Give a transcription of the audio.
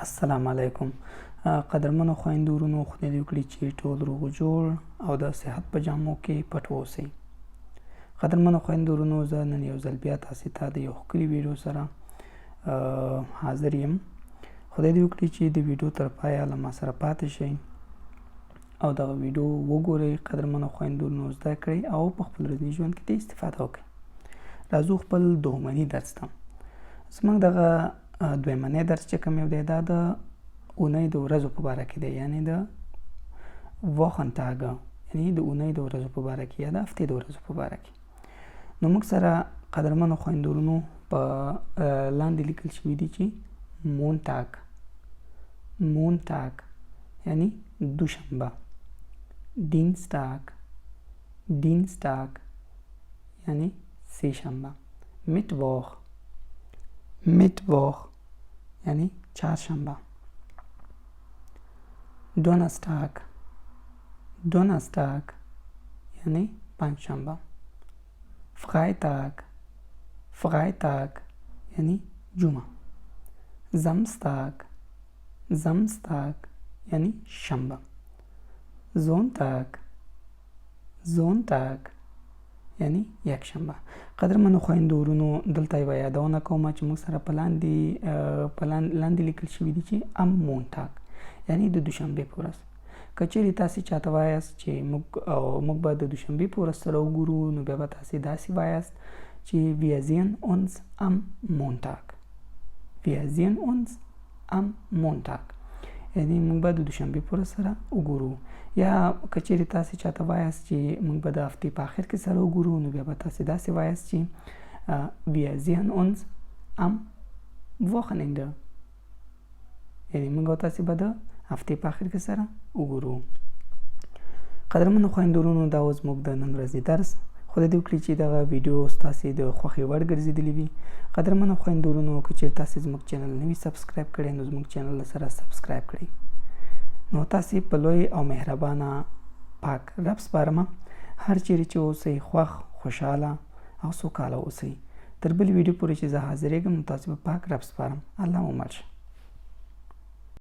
السلام علیکم قدرمنو خویندو ورونو خدای دې وکړي چې ټول روغ جوړ او د صحت په جامو کې پټ اوسئ. قدرمنو خویندو ورونو زه نن یو ځل بیا تاسې ته د یو ښکلي ویډیو سره حاضر یم. خدای دې وکړي چې د ویډیو تر پایه له ما سره پاتې شئ او دغه ویډیو وګورئ. قدرمنو خویندو ورونو زده کړئ او په خپل ورځني ژوند کې ترې استفاده وکړئ. راځو خپل دوهمني درس ته. زموږ دغه دویمنی درس چې کوم یو دی دا د اونۍ د ورځو په باره کې دی، یعنې د وخنټاګه، یعنې د اونۍ د ورځو په باره کې یا د هفتې د ورځو په باره کې. نو موږ سره قدرمنو خویندو ورونو په لاندې لیکل شوي دي چې مونټاګ یعنې دوشنبه، دینستاګ یعنې سه شنبه، میتوخ یعنی چهارشنبه، دونستاگ یعنی پنجشنبه، فغایتاگ یعنی جمعه، زمستاگ یعنی شنبه، زونتاگ یعنی یک شنبه. قدرمنو خویندو ورونو دلته یوه یادونه کومه چې موږ سره په لاندې لیکل شوي دي چې ام مونټاګ یعنی د دوشنبې په ورځ. که چیرې تاسې چاته وایاست چې موږ به د دوشنبې په ورځ سره وګورو، نو بیا به تاسې داسې وایاست چې wir sehen uns am Montag یعنی موږ به د دوشنبې په ورځ سره وګورو. یا که چیرې تاسې چاته وایاست چې موږ به د هفتې په آخر کې سره وګورو، نو بیا به تاسې داسې وایاست چې wir sehen uns am Wochenende یعنی موږ او تاسې به د هفتې په آخر کې سره وګورو. قدرمنو خویندو ورونو دا اوس موږ د نن ورځې درس. خدای دې وکړي چې دغه ویډیو ستاسې د خوښې وړ ګرځېدلې وي. قدرمنو خویندو ورونو که چیرې تاسې زموږ چینل نه وي سبسکرایب کړی، نو زموږ چینل سره سبسکرایب کړئ. نو تاسې په لوی او مهربانه پاک رب سپارمه. هر چیرې چې اوسئ خوښ، خوشحاله او سوکاله اوسئ. تر بلې ویډیو پورې چې زه حاضرېږم نو تاسې په پاک رب سپارم. الله مو مل شه.